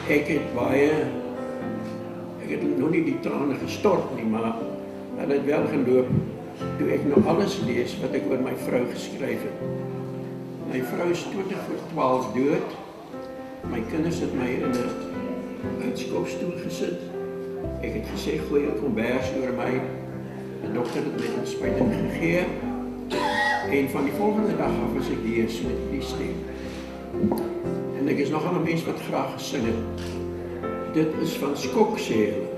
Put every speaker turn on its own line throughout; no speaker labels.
Ek het nog nie die trane gestort nie, maar hulle het wel geloop toe ek nou alles lees wat ek oor my vrou geskryf het. My vrou is 20 voor 12 dood. My kinders het my in 'n uitskofstoel gesit. Ek het gesê, gooi 'n kombers oor my. Die dokter het my 'n spuiting gegee. En van die volgende dag af was ek hier so met die stem. En ek is nogal 'n mens wat graag gesing het. Dit is van skok, sê hulle,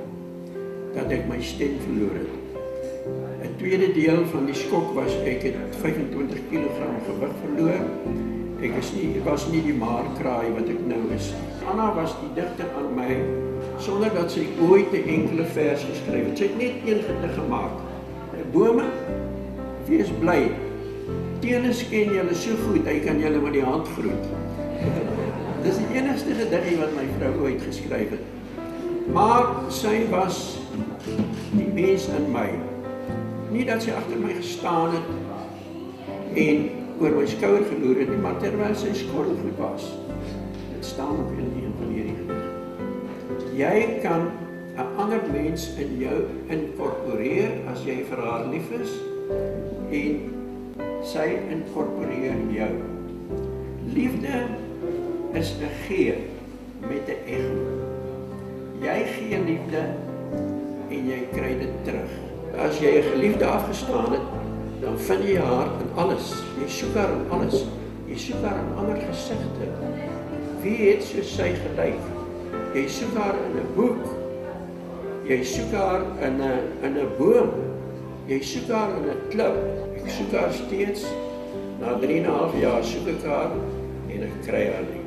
dat ek my stem verloor het. 'n tweede deel van die skok was, ek het 25 kg gewig verloor. Ek was nie die maarkraai wat ek nou is. Anna was die digter aan my, sonder dat sy ooit 'n enkele vers geskryf het. Sy het net een gedig gemaak. Bome, wees bly. Teelis ken julle so goed, hy kan julle met die hand groet. Dis die enigste gediggie wat my vrou ooit geskryf het. Maar sy was die mens in my. Nie dat sy agter my gestaan het en oor my skouer geloer het nie, maar terwyl sy skottelgoed was. Dit staan op in een van hierdie gedig. Jy kan 'n ander mens in jou inkorporeer as jy vir haar lief is en sy inkorporeer jou. Liefde is 'n gee met 'n ego. Jy gee liefde en jy kry dit terug. As jy 'n geliefde afgestaan het, dan vind jy haar in alles. Jy soek haar in alles. Jy soek haar in ander gesigte. Wie het soos sy gelyk? Jy soek haar in 'n boek. Jy soek haar in 'n boom. Jy soek haar in 'n klip. Ek soek haar steeds. Na 3,5 jaar soek ek haar en ek kry haar nie.